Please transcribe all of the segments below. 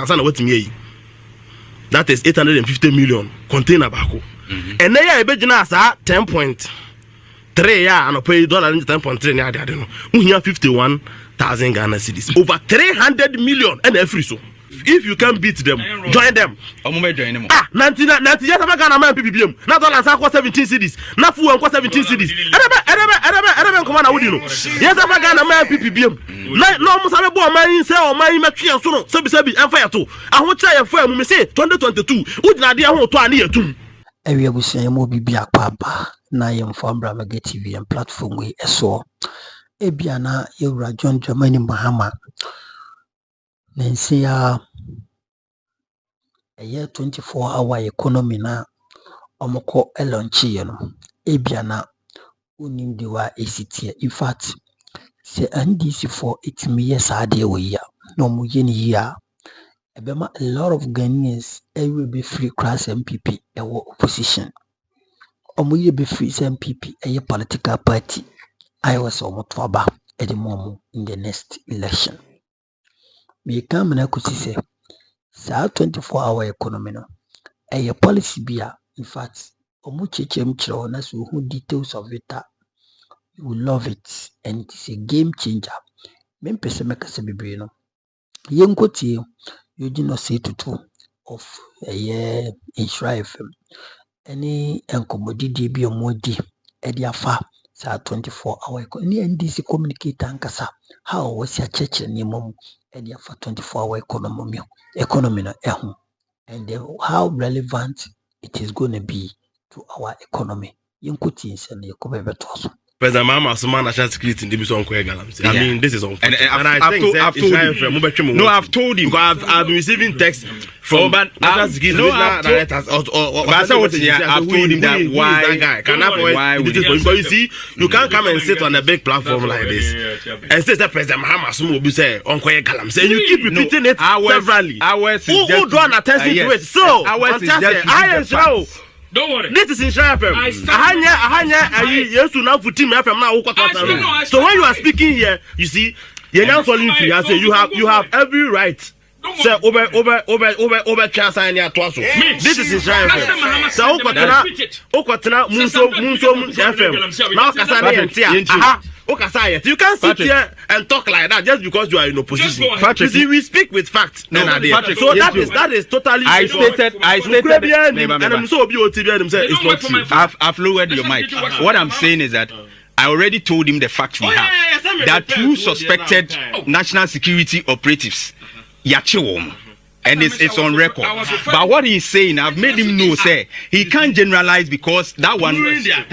ansana wetimi that is 850 million container bako and then ya ebejina asa 10.3 ya and pay dollar 10.3 na ade no uhia 51,000 Ghana cedis over 300 million and every so if you can beat them join them join them 90 yes Ghana man NPP na dollar sa 17 cedis na fu 17 cedis erebe come na wudi no yes Ghana man NPP na no mo sabe bo man say o man metwe so no sebi enfa yato ahocha ye fa mu me say 2022 udina de ho to ani yatum ewi abusia mo bibi akwa na ye mfambra mega TV and platform we eso ebia na yewura John Dramani Mahama Nensia a year 24-hour economy na omoko elonchi ye no ebia na unim dewa esitie in fact say NDC for it me yes ade we ya no mu ye ni ya ebema a lot of Ghanaians will be free class NPP ewo opposition omuye be free NPP a political party I was omoto aba edimomu in the next election. Me come na kusi say 24-hour economy no a policy bia in fact omu chechem chiro na so who details of it you will love it and it is a game changer. Me pese meka se bebre no yenkotie you no say to two of a year in FM any enkomodidi bi omodi e dia fa 24-hour economy NDC Communicator ankasa how was your church ni mom e dia fa 24-hour economy no eho and how relevant it is going to be to our economy yenkotie nse na yekobe to so President Mama Suma national security in the Galamsey. I mean, this is unfortunate. And I've told him. No, I've told him. I've been receiving texts from national security directors. I've told him that why because you see, you can't come and sit on a big platform like this and say that President Mama Suma will be say Uncle Galamsey, and you keep repeating it severally. Who draw attention to it? So I am sure. Don't worry. This is in FM. Yes, now for team FM now. So when you are speaking here, you see, you're now solving free. I say you have every right. Say over chance and ya twaso. This is in FM. So okotena munso FM. Now kasa na yentia. You can't sit here and talk like that just because you are in opposition. You see, we speak with facts. So that is totally. I stated. And I'm so it's not true. I've lowered your mic. What I'm saying is that I already told him the facts we have. That two suspected national security operatives, Yachiwom. And it's on record. But what he's saying, I've made him know, say he can't generalize because that one.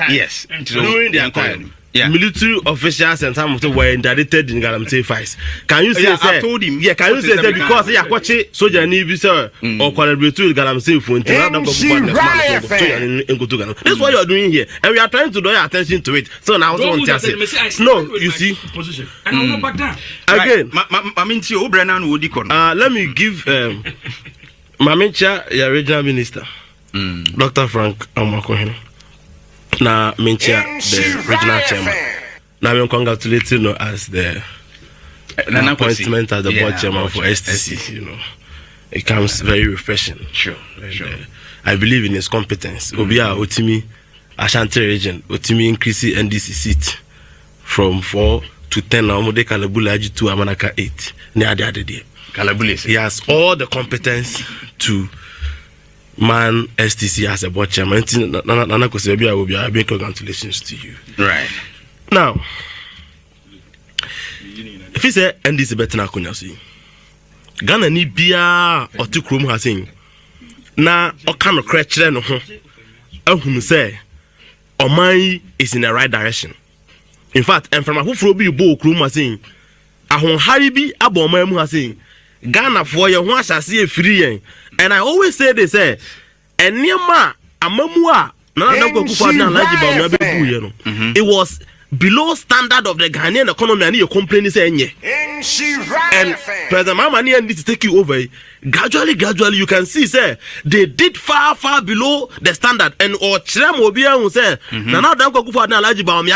Yes. During their time. Yeah. Military officials and some of them were indicted in Galamsey fights. Can you say, I told him. Yeah, can you say that because you watch it, soldier need visa or collaborate with Galamsey for that's what you are doing here, and we are trying to draw attention to it. So now, no, you see, again, let me give Mamincha, your regional minister, Dr. Frank Amakohene. Na mentia the regional chairman. Now we congratulate you as the appointment as the board chairman for STC. You know, it comes very refreshing. Sure. I believe in his competence. Obia Otimi Ashanti region, Otimi increase NDC seat from 4 to 10. Now Mode Kalabula Aji to Amanaka 8. He has all the competence to man STC as a board chairman. Nana Kosebia will be a big congratulations to you. Right. Now, if you say NDC better na kunyasi, Ghana ni bia otu krom hasin. Na okano krechere no ho. Ehunu say Oman is in the right direction. In fact, and from who be bo krom hasin, ahon hari bi abo Oman mu hasin. Ghana for your one shall see a free. And I always say this, and near ma amamua it was below standard of the Ghanaian economy, and you're complaining saying and President Mama need to take you over. Gradually you can see say they did far below the standard, and or Chiramo Obia who say now don't go for an allergy about me.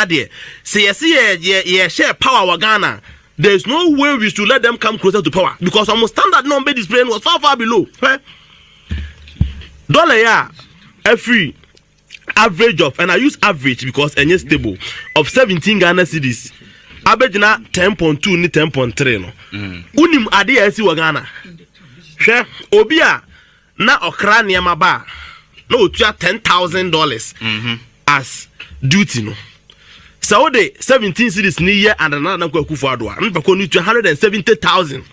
Say, share power Ghana. there's no way we should let them come closer to power because our standard number display was far below. Dollar every average of, and I use average because any stable of 17 Ghana cedis. Average na 10.2 ni 10.3 no. Unim ade esi wa Ghana. Hwe obi a na okra niam ba na otua $10,000 as duty no. So the 17 cities ni year and another Akufo Addo. Npako ni 270,000.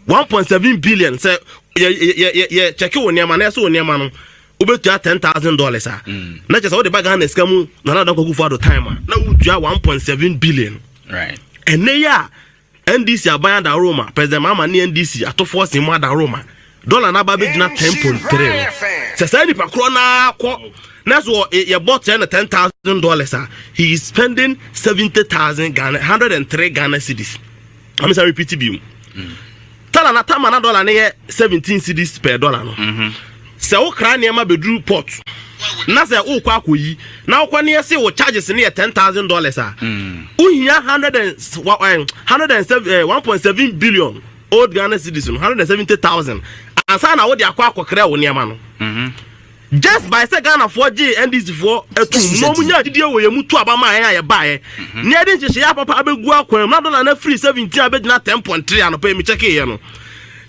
1.7 billion. Say yeah check you niam na so niam no. Ubetua $10,000 ah. Na just how the bag Ghana skamu na another Akufo Addo time na utua 1.7 billion. Right. And neya NDC abaya da Roma, President Mama ni NDC atofo sima da Roma. Dollar na ba be gina 10.3. Se say ni pakro na kwa na so ye bought $10,000 ah. He is spending 70,000 Ghana 103 Ghana cedis. I'm sorry repeat biu. Tala na tama na dollar na 17 cedis per dollar no. Se wo kra niam abedru port. Na say wo kwa akoyi na wo kwa ne say wo charges ne $10,000 ah. Uhia 1.7 billion old Ghana cedis 170,000 ansa na wo de akwa akokra wo niam no. Just by say Ghana 4G NDC for etu no munya didie wo ye mutu abama ya ye bae ne de nhye ya papa abegu akwam na dollar na free 17 abegina 10.3 anopa mi check ye no.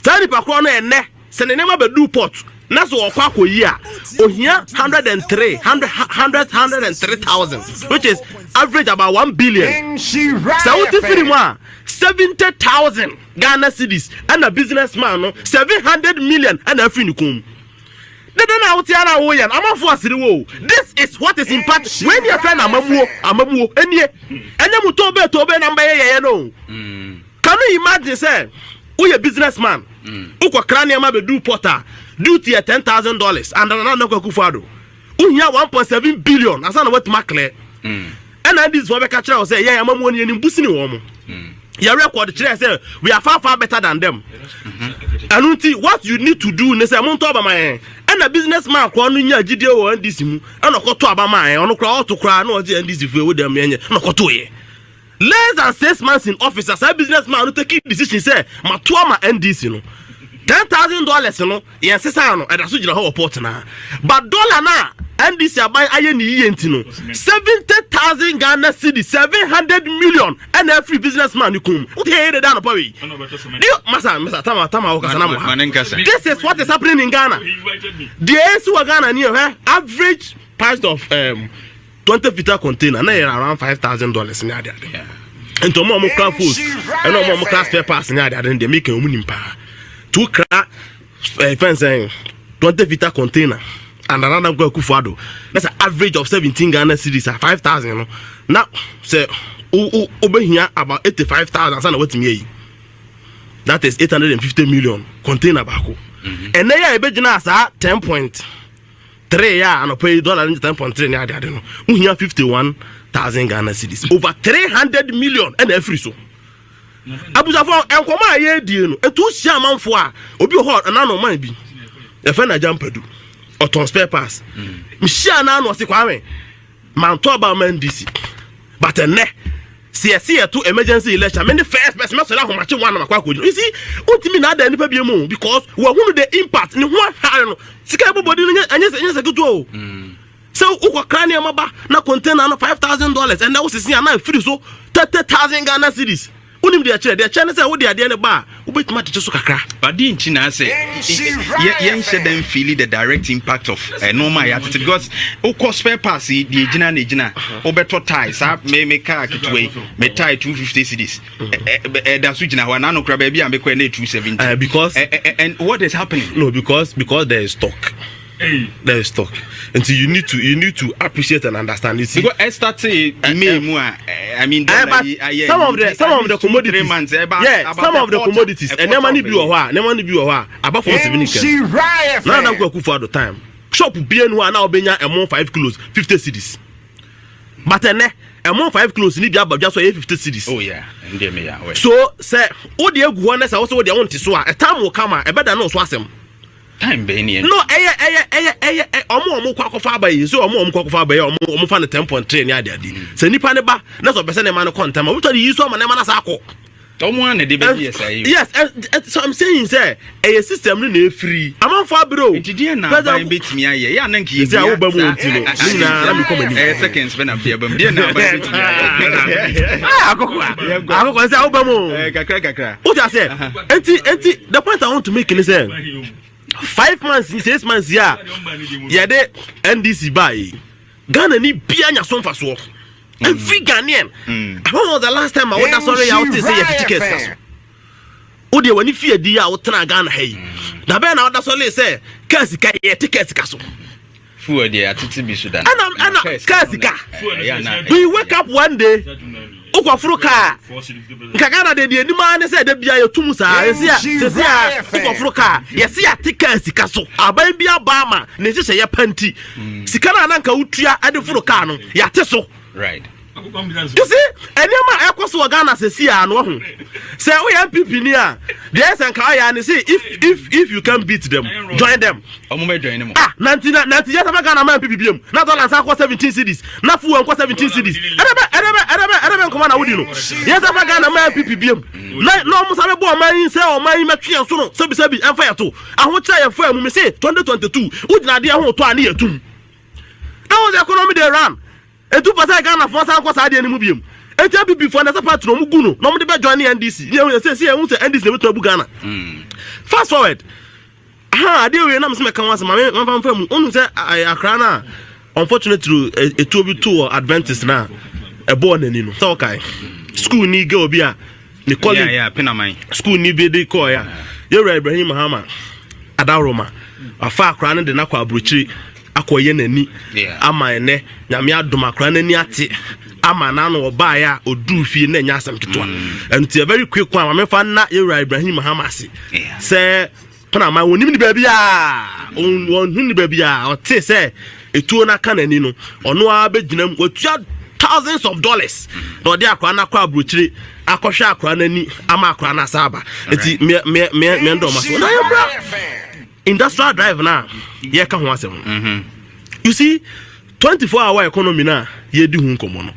Tani pakro no enne se ne nema bedu port na so okwa akoyi a ohia 103,000 which is average about 1 billion. So what if you 70,000 Ghana cedis and a businessman no 700 million and a free kum. This is what is impact when your friend amamu enye muto be number ye no. Can you imagine say we a businessman ukwa krania ma be do porter duty $10,000 and another Akufo Addo uhia 1.7 billion asana what makle and this for be catch say yeah amamu ni busi ni wo mo your record say we are far better than them. And what you need to do is say monto abama and a businessman kwa no nya gide wo NDC mu and okoto abama ono kra oto kra na oje NDC fu we dem yenye na okoto ye less than 6 months in office as a businessman no take decision say mato ama NDC no $10,000 no yen sesa no eda so gira ho report na but dollar na NDC abai aye ni yenti no 70,000 Ghana cedis 700 million and every businessman you come what here dey down power masa tama o kasa na mo. This is what is happening in Ghana. The ASU Ghana near average price of 20-liter container na around $5,000 near there. And to more craft food and no more class spare parts near there then they make money pa. Two craft fence 20-liter container and another Akufo Addo. That's an average of 17 Ghana cedis at 5,000. No? Now, say, over here about 85,000. So, what me? That is 850 million container bako. And then I bet you now 10.3 yeah, and I pay dollar $10.3 yeah, I don't know. We have 51,000 Ghana cedis. Over 300 million and every so. Abusafo enkoma ye die no etu sia manfo a obi ho na no man bi e fa na jampadu oton spare pass mhia na no se kwawe manto aba man DC but ene see to emergency election me the first person me so la homache one na makwa koju you see ultimi na da nipa bi mu because we hunu the impact ni ho ha no sika bobodi no anya se kutu o so ukwa krania maba na container no $5,000 and now sisi na free so 30,000 Ghana cedis. Unim de achire say wo de ade ne ba obetima tete so kakra but the nchina say yen say them feel the direct impact of normal yat because o cost spare parts the ejina na ejina obeto ties me car kitwe me tie 250 cedis da so jina ho na no kra ba bia me kwa na 270 because and what is happening no because there is stock. There is stock, and so you need to appreciate and understand. You see, because I start say I mean some of the commodities, some of the commodities, and never need be about 470. Now I'm going to for the time. Shop bien who are now being among 5 kilos 50 cedis, but among 5 kilos need be about just 50 cedis. Oh yeah, and they may so say all the guanas also what they want to so a time will come a better no swasem. Time Benian. No, omo kwakofa ba yi so omo kwakofa ba yi omo fa na 10.3 ni ade ade. Se nipa ne ba na so pese ne ma no kontam. We to yi so ma ne ma na sa akọ. Yes, so I'm saying say a system no free. I'm on for bro. It did na buy bit me aye. Ya na nki say oba mu ntino. Na me come ni. Seconds be na be bam. Dey na buy bit me aye. Akoko say oba mu. Kakra. What I say? Enti the point I want to make is say 5 months, 6 months yeah. Yeah the NDC buy. Ghana ni bia nya so mfaso. Every Ghanaian. When was the last time I was sorry out to say your tickets? Oh, dear, when you fear the out Ghana, hey. The Ben out sorry say, Kasika, tickets castle. Food, dear, to Sudan. And Kasika. We wake up one day. Ukofruka. Kagana de the man said, "There be a tumusa." Yes, Ukofruka. Yes, ya tickets castle. Abambia Bama. Neji say ya panty. Sikana nanka utia adefruka no. Ya teso. Right. You see, and you might Ghana say, I know. Say, we have people near. There's an car, and say, if you can beat them, join them. Join them. 90 years of Ghana man, PPM. Not all as 17 cities, not 17 cities. I don't come on, yes, of Ghana man, PPM. No, almost have a boy, man, say, or my machine, so, Sabi, and fire too. I want to try a firm, we say 2022, would not dear home to a near two. That was the economy they ran. E 2% Ghana for some cause ade ni mu biem. E tell people for na support no mu gu no. No mu de be join NDC. You say who say NDC na beto abu Ghana. Fast forward. Ade we na me se me kan wase ma me fam. Unu say Accra na unfortunately a two Adventist na e born ani no. So okay. School ni ge obi a ni college. Yeah, Penamai. School ni be dey call ya. Yewra Ibrahim Mahama Adaroma. Afa Accra na de na kwa abrochiri akoye nani ama ene nyame adoma kra nani ate ama na no oba ya odu fie na nya asam ketwa and a very quick one me fa na Yewra Ibrahim Mahamasi say pana ma wonim ni ba bia won ni ba bia o te say etuo na kanani no ono a beginam otua thousands of dollars no de akwa na kwa abrochire akohwe akwa nani ama akwa na saba eti me ndo maso na yebra industrial drive na ye ka ho asem. You see 24-hour economy na ye di hu nkomo no.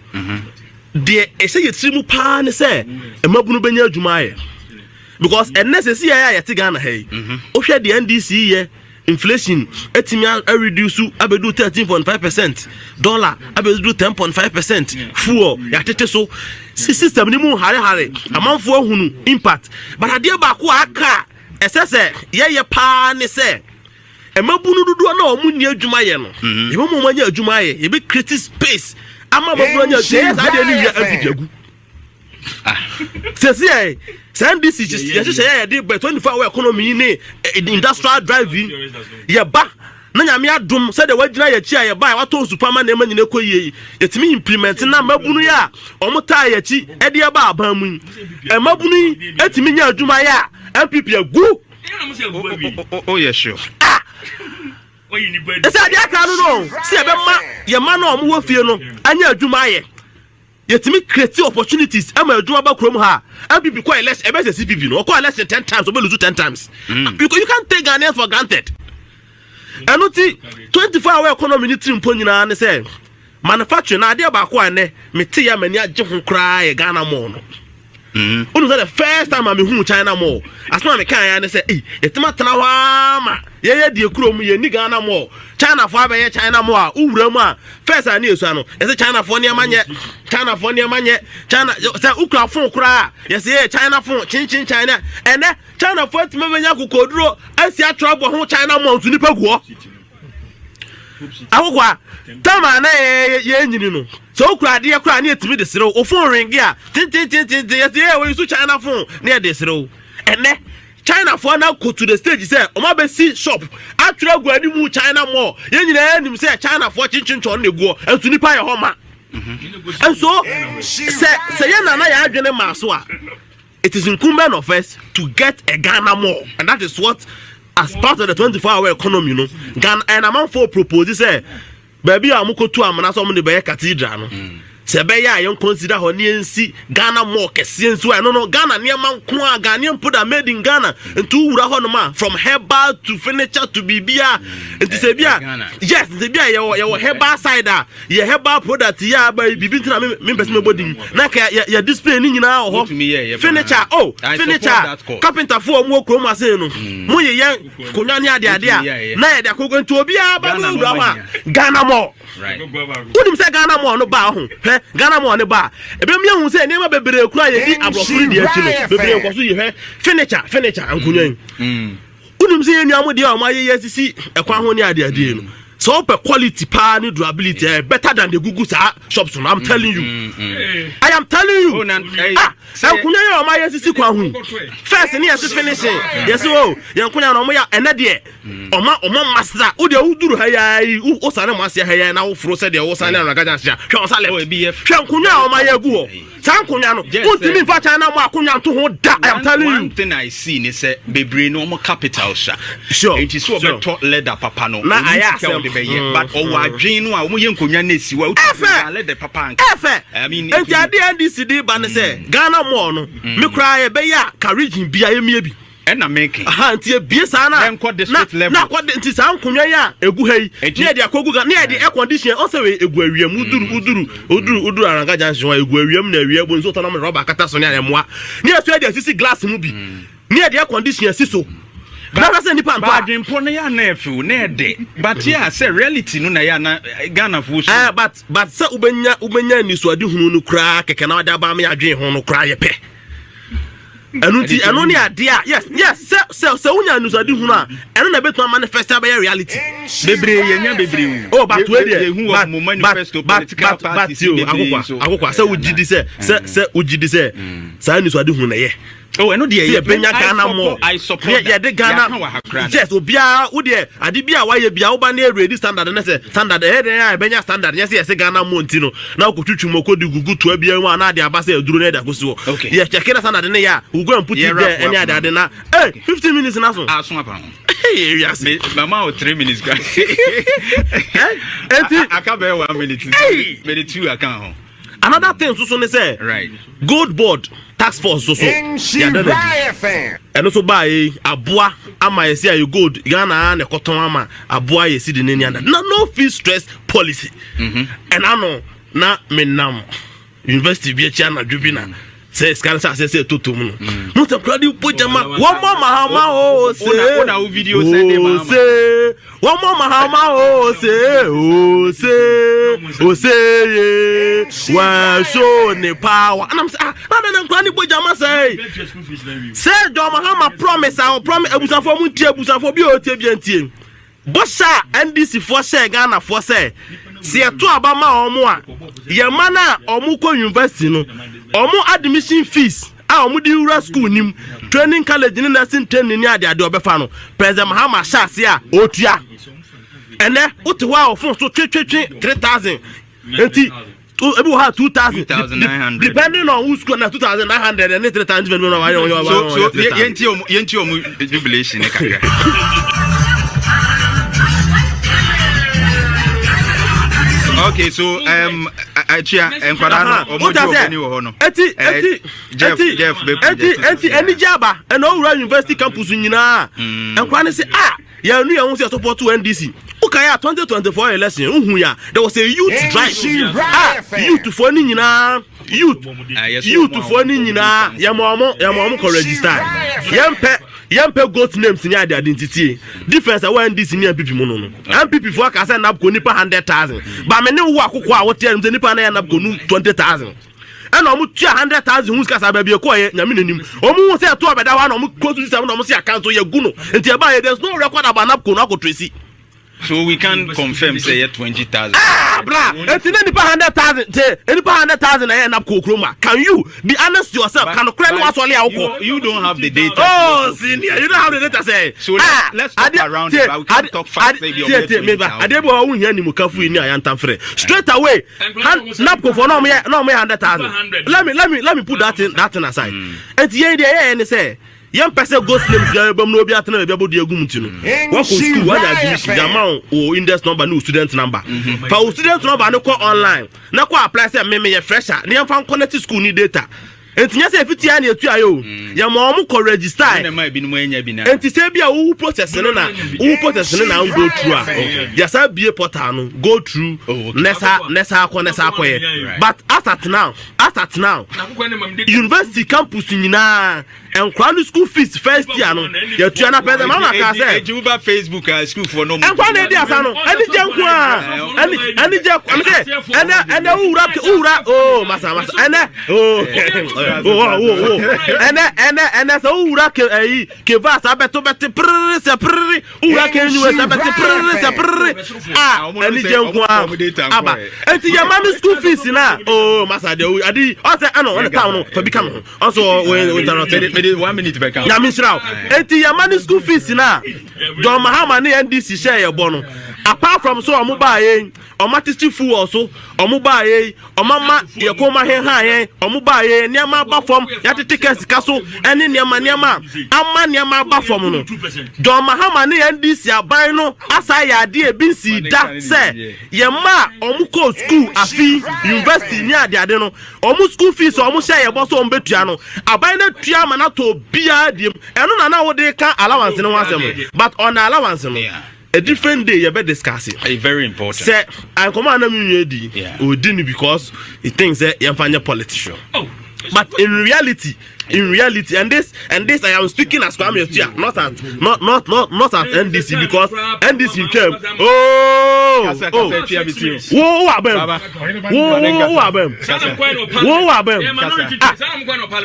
De e say ye trimu pa ne say e mabunu benya adwuma aye. Because NSC ya ye Ghana hey. O hwe the NDC ye inflation etimi a reduce abedu 13.5%, dollar abedu 10.5%, fuel ya tete so system ni mu hare amanfo ahunu impact but ade ba ko aka esese ye pa ne say emabunu dudu na omunni adwuma ye no ebo mo manya adwuma ye e be create space ama baburu anya yes ade ni ya abidagu say NDC just say dey 24-hour economy ni industrial driving ye ba na nyame adom say the wagina ye chi ye ba wato superman na emanyine koyie yetimi implement na mabunu ya omota ye chi e de ba aban mu emabunu etimi nya adwuma ya NPP agu oh yeah sure ese ade aka no se be ma ye ma na omo wo fie no anya adwuma ye yetimi create opportunities ama adwuma ba krom ha MPP ko election e be se CPP no ko election 10 times o be lose 10 times because you can't take Ghanaians for granted. And not 24-hour economy ni trimpo nyina ne say manufacturing na ade ba ko ane me te ya mani agye ho kra ye Ghana mo no. Unu say the first time I hu China mo as ma me kan ya ne say yetima tena wa ma ye die kurom ye ni Ghana mo China fo abe ye China mo a uwura mu a first ani esu ano ye say China fo ne amanye China say ukra fo kra ye say China fo chin China ene China fo time benya kokoduro asia trouble ho China mo ntu nipa guo awokwa tama na ye nyini no so ukra de kra na etimi de sere o phone ring a tin ye say we use China phone na de sere ene China for now go to the stage say o ma be see shop atra gu ani mu China mo ye nyina anim say China for chin chon ne guo entu nipa ye ho ma and so say ye na ya adwene ma so a it is incumbent of us to get a Ghana more, and that is what as part of the 24-hour economy no Ghana and among for propose say baby amuko to amana so mo de be cathedral no Sebeya yon consider honey Ghana more kesiensu no Ghana near man kwa Ghanaian put made in Ghana and two urahonoma from herbal to furniture to bibia and to sebia yes sebia your herbal cider your herbal product ya by bibintina me person body na ya display ni nyina ho furniture furniture carpenter for mo kroma say no mo ye yan konwa ne ade a na ya de akogo nto obi a ba no uraho Ghana more right unim say Ghana more no ba ho Ghana mo ne ba ebe mi hu se nema bebre kura ye di abrofuri di achi no bebre nkoso ye he furniture ankunyan unim se enu amode o ma ye sisi ekwa ho ne ade no so per quality pa ni durability better than the Google shops no I'm telling you I am telling you ankunyan o ma ye sisi kwa hu first ni yes finishing yes o yankunyan no mo ya ene de oma master o de uduru ha ya o sane mo ase ha ya na wo fro se de wo sane na gajan sia hwe o sale hwe nkunya o ma ya gu o san kunya no o timi fa cha na mo akunya to ho da I am telling you one thing I see ni say bebre no mo capital sha sure it is so better leather papa no na aya but o wa dwen no a mo ye nkunya na si wa o leather papa I mean NDC dey ban say Ghana mo no me kra ye be ya ka region bia ye mie bi na make ntie bie sana enko district level na kwa ntie san kunwa ya egu hei ne de akogu ga ne de air condition o se we egu awiem uduru aranga junction egu awiem na awie bo nso to na me rubber kata so ne ayemoa ne so de sisi glass mu bi ne de air condition siso na se nipa npa adwempo ne ya na efu na de but yeah say reality no na ya na Ghana fu so but se ubenya ni so ade hunu no kra keke na wada ba me adwen ho no kra ye pe anu ni ade a yes se unya nusadi hunu a enu na betu manifest by reality bebre yenya bebre but we dey hu of manifesto political parties akokwa se ugidi se ugidi se sa nusadi hunu na ye enu de ye benya Ghana mo I support ye de Ghana yes obia wo de ade bia wa ye bia wo ba na ready standard na se standard ya benya standard yes Ghana mo ntino na okotwutwu mokodi gugu to bia wa na ade aba se aduro na da kosi wo ye check na standard na ya we go and put it there any ade na 15 minutes na so aso apa yes mama o 3 minutes guys akabe 1 minute minute 2 account another thing so ne say right gold board task force so and also buy aboa ama yesi ayo gold Ghana na koton ama aboa yesi de nani anda no fee stress policy and I know na menam university bi echi na dwubina say scan say toto mu no to crowd po jama one more mahama o say ona video send dem mama one more mahama o say wa show ne power and I'm say na dem crowd po jama say do mahama promise abusafo mu tie abusafo bi o tie bi antie bossa NDC for say Ghana for say se to abama omo a ye mana omo ko university no omo admission fees a omo di ura school nim training college ni nursing training ni ade obefa no president Mahama Shase a otua ene utwa ofun so twetwe 3000 enti ebi ha 2000 depending on who school na 2900 and 3000 so yenti omo jubilation kakra okay so achia enkwada no omojo obeni wo ho no Jeff eni jaba and owura university campus nyina enkwada say ya nu ya hu say support to NDC ukaya 2024 election uhu ya there was a youth drive youth for ni nyina youth for ni nyina ya mo ko register yempe goat names ni ade identity difference wa NDC ni NPP mu no NPP for ka say napko nipa 100,000 ba me ne wo akoko a wote am nipa na ya napko nu 20,000 and omu 100,000 hu skasa ba bi ko ye nyame nanim omu say to obeda wa na omu close system na omu say account ye gu no enti e ba there's no record about napko no akotresi. So we can confirm say 20,000. Bra, it's nipa 100,000. Say nipa 100,000 na na Kroma. Can you be honest yourself? Can you credit what you don't have the data. Oh, senior, you don't have the data say. So let's talk around it, but we can talk fast. Adebo hu here ni mukafu ni ayantan free. Straight away. Napko for no me 100,000. Let me put that thing aside. And ye say young person go slim no be atena be body agum ntino wo ko school wa ya admission the amount o index number no student number fa o student number no ko online na ko apply say me ye fresher na yam connect school ni data entinya say fitia na etu ayo ya ma omo ko register na ma bi no enya bi na enti say bia wo process no na go through ya say bie portal no go through nessa ko but as at now university campus nyina and kwanu school fees first year no ya tu na pay mama ka say ejuba Facebook school for no and kwanu dey asa no ani je nko ani je am say ene ura oh masa ene ene so ura ke va sa beto beti prrr ura ke nyu sa beti prrr ani je nko aba enti ya manu school fees na oh masa de adi o say ano on town no fa bi kan also we tarot 1 minute back na misrao enti ya manu school fees na John Mahama ni NDC share ye bono apart from so omuba yen omatichi fu also omuba yen omama ye ko ma hen ha yen omuba yen niam ba form ya tete sika so ene niam ba form no John Mahama ni NDC aban no asa ya ade e bi si da se ye ma omuko school afi university ni ade no omu school fees omu share ye bo so ombetua no aban na tua ma na to bia dem eno na wo de ka allowance no wasem but on the allowance no a different day you better discuss it. Very important. Say I come on ready. We didn't because he thinks that you're a politician. But in reality, and this I am speaking as Kwame Otua, not at NDC because NDC came.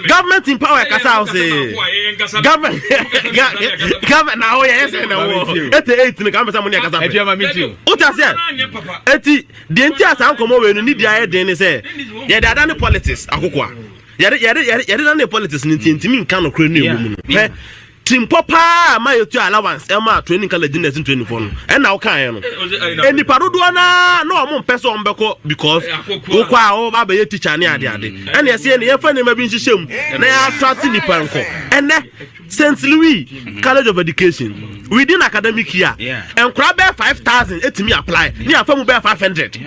Government in power, Kasa say. Government now yes no. 88 in Kasa money Kasa. What I said? Eti the entire sound come over need the idea say. Yeah, they are done politics. Akokwa. Yare na politics ni ntimi nka no kure na emu no tim papa ma yetu allowance e ma training college in 2024 no e na wo kan no eni parodo na o mo pese o mbeko because wo kwa o ba be teacher ne ade e na yese ne yefa ne ma bi nhihye na ya attract ni panko ene St. Louis College of Education within academic year and crab 5,000 etimi apply ni afa mu be 500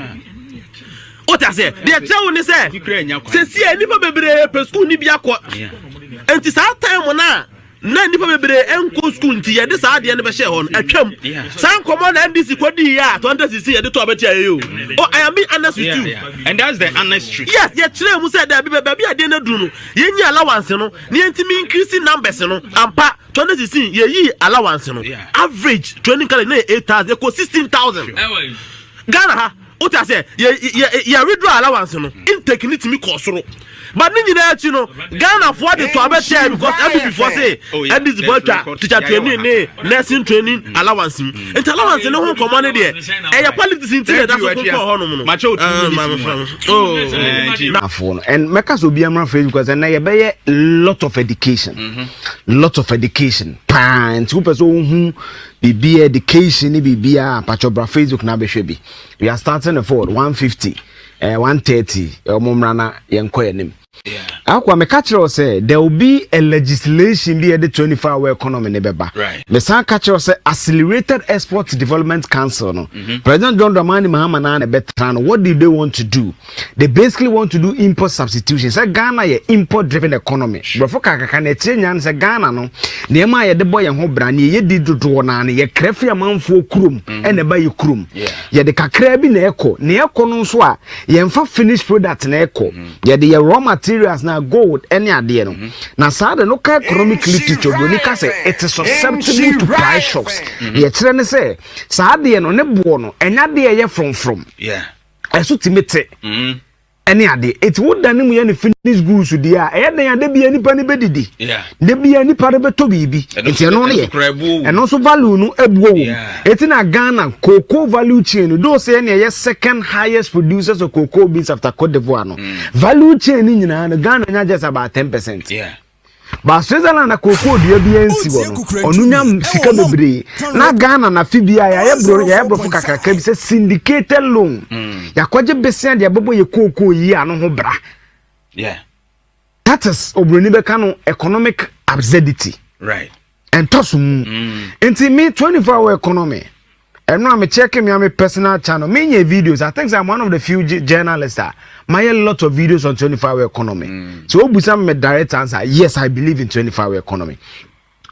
what I say? They tell you say, see, nipa bebre per school ni bia kwa. And this time na nipa bebre enko school nti ye this ade ne be share hon atwam. San common NDC kwadi ya 200cc ye de to abetia you. Oh, I am being honest with you. And that's the honest truth. Yes, ye kire mu say that baby ade na duru no. Ye nyi allowance no, ne ntimi increase numbers no. Ampa 200cc ye yi allowance no. Average training college na 8,000 equal 16,000. Ghana ha what I say, yeah, withdraw allowance, no, intake need to me cosoro. But you know, Ghana for the to about share because every before say, and this boy teacher training, nursing training, allowance, and allowance no home command there. And your politics in that's what we call honor. And Mekas will be a man because and I be lot of education, and super so be education, be a patchobra Facebook na be. We are starting the forward 150, 130, Momrana Yankoyanim. Aqua Mecatro say there will be a legislation be at the 24-hour economy nebeba. Right. Mesa Catro say accelerated export development council. No? President John Dramani Mahama and Betran, what do they want to do? They basically want to do import substitution. Say Ghana ye import driven economy. Brofoka can change and say Ghana no. Nema ye the boy and hobrani ye did to one ye crefi a man for krum and a bay krum. Ye the kakrebi neko, neako no swa, ye finished product neko. Ye the raw materials na gold any idea no na saa de local economic literature do nika say it is susceptible to price shocks ye kire ne say saa de no ne bo no enya de ye from eso timete any idea it would dan mu ye ne finish goods di a e dan ade bia nipa ne bedidi de bia nipa re beto bibi enti no ne eno so value no ebuo eti na Ghana cocoa value chain do say ne ye second highest producers of cocoa beans after Cote d'Ivoire no value chain ni nyina no Ghana nya just about 10%. But Switzerland na cocoa dua bia nsi wo no onunya sika bebre na Ghana na fibia ya bro kakaka bi say syndicated loan yakwaje besia de abobo ye cocoa yi ano ho bra that is obroni be kanu economic absurdity Right. And tosum. Into me 24-hour economy. And now I'm checking my personal channel. Many videos. I think I'm one of the few journalists. I a lot of videos on 24-hour economy. So, my direct answer, yes, I believe in 24-hour economy.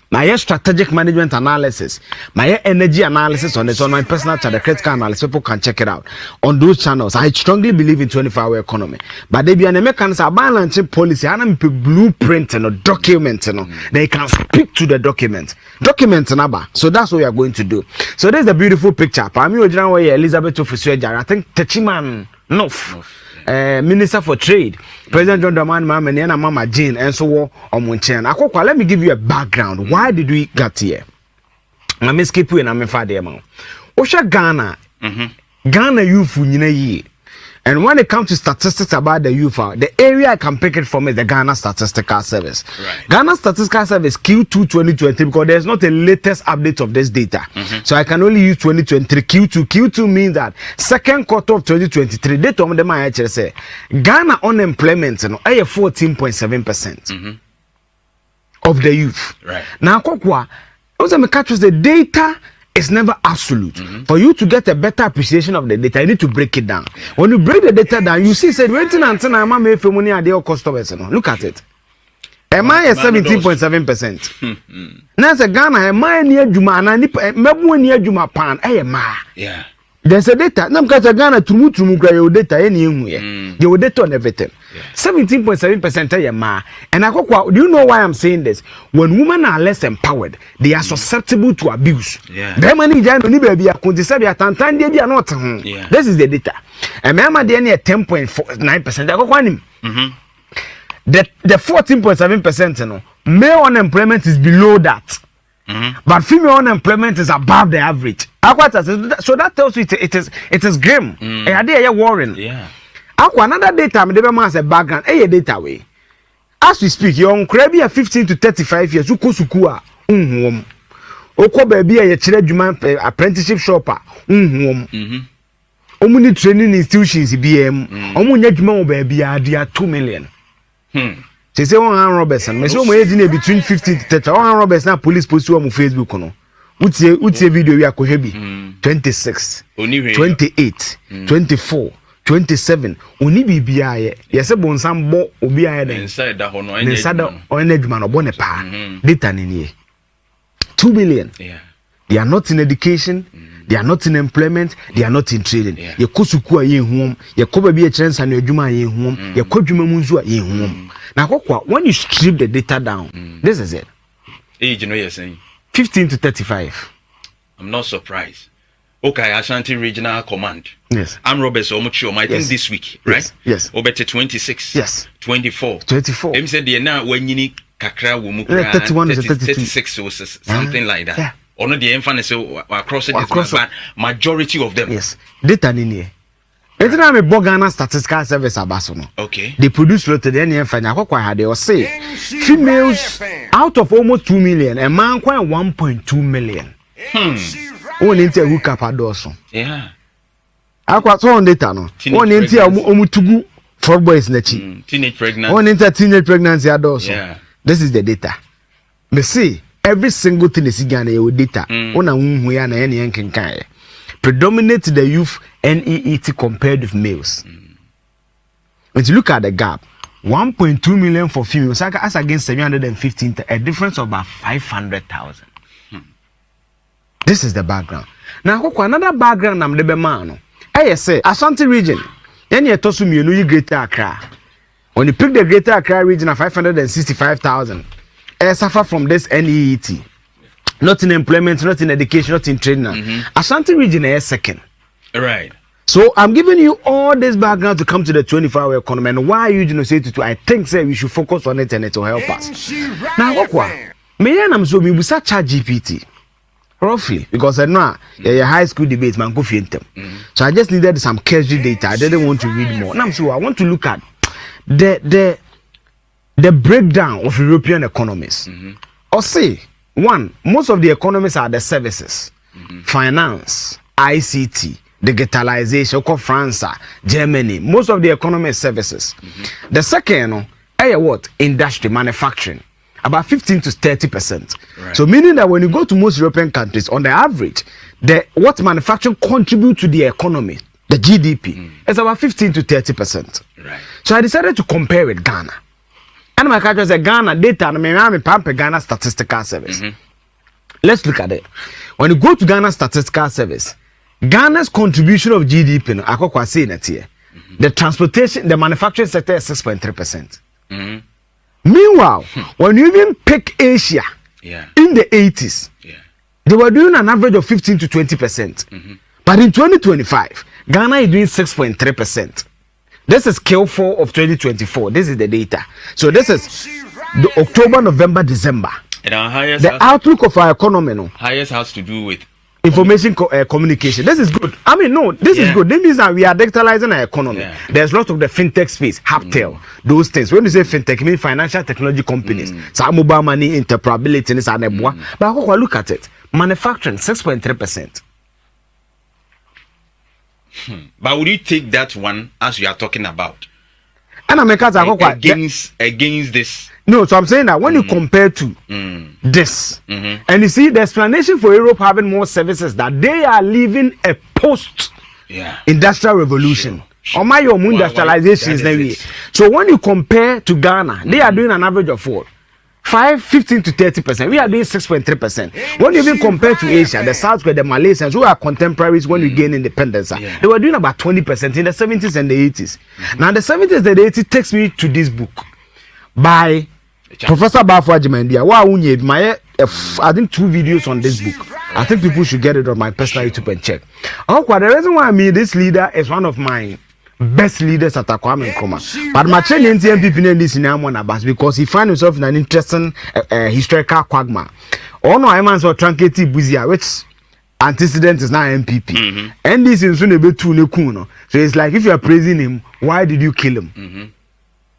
My strategic management analysis, my energy analysis on it, on my personal channel, critical analysis, people can check it out on those channels. I strongly believe in 24-hour economy. But they be an American launching policy, and I'm blueprint and a document, they can speak to the document. So that's what we are going to do. So there's the beautiful picture. Elizabeth Ofusweja, I think Techiman North. Minister for Trade, President John Dramani and Mama Jane, and so on. Let me give you a background. Why did we get here? I'm skip you and I'm a father. Osha Ghana, Ghana youth, and when it comes to statistics about the youth, the area I can pick it from is the Ghana Statistical Service. Right. Ghana Statistical Service Q2 2023 because there's not a latest update of this data. So I can only use 2023 Q2. Q2 means that second quarter of 2023, data on them I actually say Ghana unemployment is 14.7% of the youth. Right. Now, also me catch the data is never absolute. For you to get a better appreciation of the data, you need to break it down. When you break the data down, you see, said, waiting until I'm a money at the customers. Look at it. Am I at 17.7%? Now, as a Ghana, am I near Juma and Mebu near Juma Pan? Yeah. There's a data. Now, because Ghana to move your data anywhere. Your data on everything. 17.7% and I do you know why I'm saying this? When women are less empowered, they are susceptible to abuse. Yeah. This is the data. And remember they are 10.9%. The 14.7%, male unemployment is below that. But female unemployment is above the average. So that tells you it is grim. And they are worrying. Yeah. Another data I'm never as a background. Data way. As we speak, you're on Caribbean 15 to 35 years. Uko sukua. Oko baby a children apprenticeship shopper. Omuni training institutions BM. Omunya juma baby are 2 million. They say 100 Robertson. Me say omo age between 15 to 30. 100 Robertson na police post on Facebook no. Utie video we akohebi. 26, 28, 24. 27 oni bibia ye yese bonsam bo obi aye den inside da hono enedwuma no bo ne pa data ne 2 million. Yeah. They are not in education, they are not in employment, they are not in trading. Ye kosuku aye huom, ye koba bi e chensa na adwuma aye huom, ye kodwuma mu nzu aye huom. Na kokwa when you strip the data down, this is it. Age you know you're saying 15 to 35. I'm not surprised. Okay, Ashanti Regional Command. Yes. I'm Robert Omuchiom. I think this week, right? Yes. Obete 26. Yes. 24. 24. Em said the now when you need kakra wumukra 31 to 36 or something like that. Yeah. Or not the emphasis across it, but majority of them. Yes. Data in it's not a Ghana Statistical Service abasono. Okay. They produce lot of the NFA. They will say females out of almost 2 million, a man quite 1.2 million. One into a hookup adoso. Yeah. I quite saw on data no. One into a omutugu for boys nechi. Teenage pregnancy. One into teenage pregnancy adoso. Yeah. This is the data. Me see every single thing is Ghana your data. Ona unhu ya na any enkenkan. Predominate the youth NEET compared with males. When you look at the gap, 1.2 million for females as against 715, a difference of about 500,000. This is the background. Now, another background I'm the man. I say Ashanti region. Then you toss me you Greater Accra. When you pick the Greater Accra region of 565,000, I suffer from this NEET. Not in employment, not in education, not in training. Ashanti region is second. Right. So I'm giving you all this background to come to the 24-hour economy. And why you say to I think say we should focus on it and it will help us. Now, me I'm so me busa ChatGPT. Roughly, because I know a high school debate man go fintem. So I just needed some casual data. I didn't want to read more. Now so I want to look at the breakdown of European economies. Or say one, most of the economies are the services, finance, ICT, digitalization, France, Germany. Most of the economy is services. The second, what? Industry, manufacturing. about 15 to 30%. So meaning that when you go to most European countries, on the average, what manufacturing contribute to the economy, the GDP, is about 15 to 30%. Right. So I decided to compare with Ghana. And my country said Ghana data, and I'm Pampe Ghana Statistical Service. Let's look at it. When you go to Ghana Statistical Service, Ghana's contribution of GDP, the transportation, the manufacturing sector is 6.3%. Meanwhile, when you even pick Asia in the 80s, they were doing an average of 15 to 20%. But in 2025, Ghana is doing 6.3%. This is Q4 of 2024. This is the data. So this is the October, November, December. And our highest the outlook of our economy, no? Highest has to do with information communication. This is good. I mean, no, this is good. This means that we are digitalizing our economy. There's a lot of the fintech space, Haptel, those things. When you say fintech, you mean financial technology companies. So mobile money, interoperability, but look at it. Manufacturing, 6.3%. But would you take that one as you are talking about? And against this? No, so I'm saying that when you compare to this, and you see the explanation for Europe having more services, that they are living a post-industrial revolution. Or my own industrialization is the So when you compare to Ghana, they are doing an average of 15 to 30%. We are doing 6.3%. When you even compare to Asia, the South Korea, the Malaysians, who are contemporaries when we gain independence, they were doing about 20% in the 70s and the 80s. Now the 70s and the 80s takes me to this book by Professor Bafwa Jimendia. I think 2 videos on this book. I think people should get it on my personal YouTube and check. The reason why this leader is one of my best leaders at Kwame Nkrumah. But my chain in NPP in this is because he finds himself in an interesting historical quagmire. Oh no, I'm also truncate Buzia, which antecedent is now NPP. NDC is soon a bit too nekuno. So it's like if you are praising him, why did you kill him?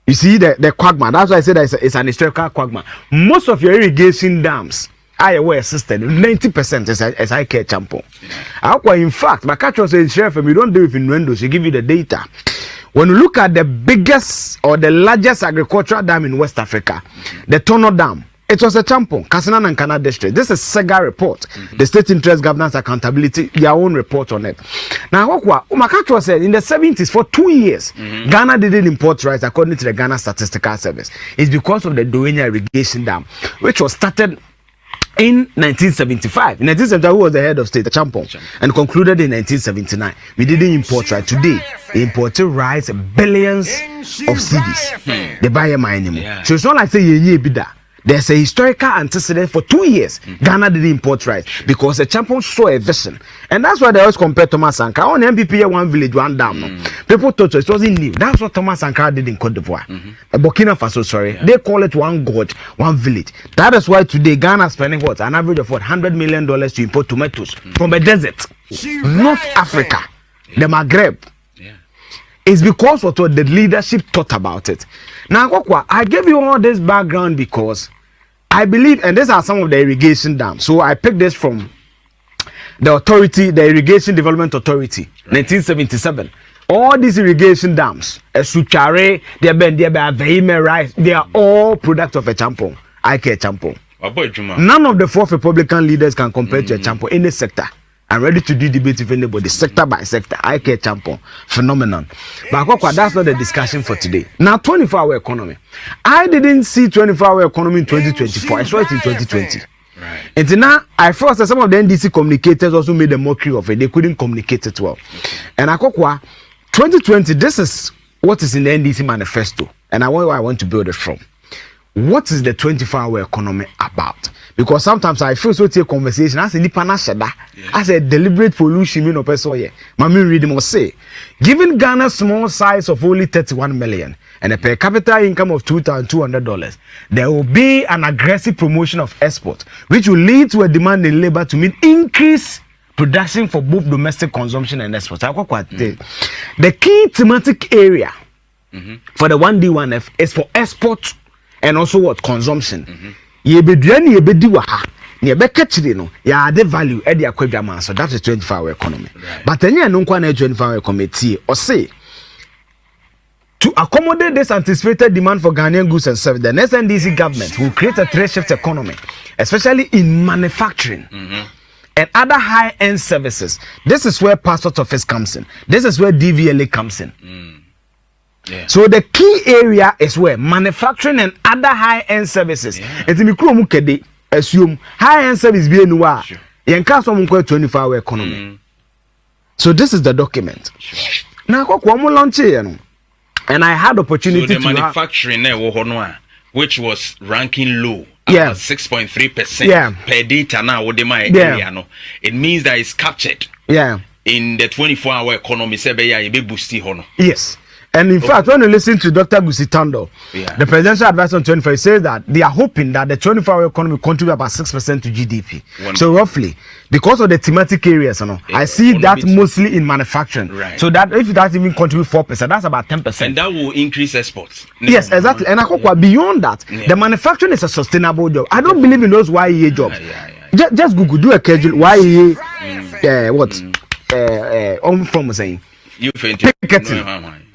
You see the quagmire. That's why I said that it's an historical quagmire. Most of your irrigation dams I were assisted 90% as I care champion. In fact, my catch was a sheriff and we don't do it in windows, she give you the data. When you look at the biggest or the largest agricultural dam in West Africa, the Tono Dam, it was a champion, Kasana and Kana district. This is SEGA report, the State Interest Governance Accountability, their own report on it. Now, Makacho said in the 70s, for 2 years, Ghana didn't import rice according to the Ghana Statistical Service. It's because of the Doenia irrigation dam, which was started in 1975. In 1975, who was the head of state, the champion, and concluded in 1979. We didn't import rice. Today, we imported rice, billions of cedis. They buy a minimum. So it's not like say bida. There's a historical antecedent for 2 years. Ghana didn't import rice because the champion saw a vision. And that's why they always compare Thomas Sankara. On NPP, one village, one dam. People thought it wasn't new. That's what Thomas Sankara did in Cote d'Ivoire. Burkina Faso, sorry. They call it one god, one village. That is why today Ghana is spending what? An average of $100 million to import tomatoes from a desert. North Africa, the Maghreb. It's because of what the leadership thought about it. Now, I gave you all this background because I believe, and these are some of the irrigation dams. So I picked this from the authority, the Irrigation Development Authority, 1977. All these irrigation dams, Suchare, they are all products of a champion. I care champion. None of the 4 Republican leaders can compare to a champion in any sector. I'm ready to do debate with anybody, sector by sector. I care champion, phenomenon. But that's not the discussion for today. Now, 24-hour economy. I didn't see 24-hour economy in 2024. I saw it in 2020. And now, I felt that some of the NDC communicators also made a mockery of it. They couldn't communicate it well. And 2020, this is what is in the NDC manifesto. And I want to build it from. What is the 24-hour economy about? Because sometimes I feel so take conversation as a nipanashada, as a deliberate pollution in Opesoye. Mami read must say, given Ghana's small size of only 31 million and a per capita income of $2,200, there will be an aggressive promotion of export, which will lead to a demand in labor to meet increased production for both domestic consumption and export. The key thematic area for the 1D1F is for export and also what consumption. Ye beduani ye bediwa ha. Ni ebe ketchiri no ya ade value e de akwadwa man. So that is 24-hour economy. But enye no kwa na 24-hour economy tie o say To accommodate this anticipated demand for Ghanaian goods and services, the next NDC government will create a three-shift economy, especially in manufacturing and other high-end services. This is where passport office comes in. This is where DVLA comes in. Yeah. So the key area is where manufacturing and other high-end services. And to assume high-end service be anywhere. You can't 24-hour economy. So this is the document. Now, launch here. And I had opportunity so the to manufacturing which was ranking low, 6.3% per data now. What it means that it's captured. In the 24-hour economy, yes. And in fact, when you listen to Dr. Gusitando, the presidential advisor on 24, he says that they are hoping that the 24-hour economy contribute about 6% to GDP. So roughly, because of the thematic areas, I see that mostly in manufacturing. Right. So that if that even contribute 4%, that's about 10%. And that will increase exports. Yes, exactly. And beyond that, the manufacturing is a sustainable job. I don't believe in those YEA jobs. Just Google, do a casual YEA, from saying. Picketing.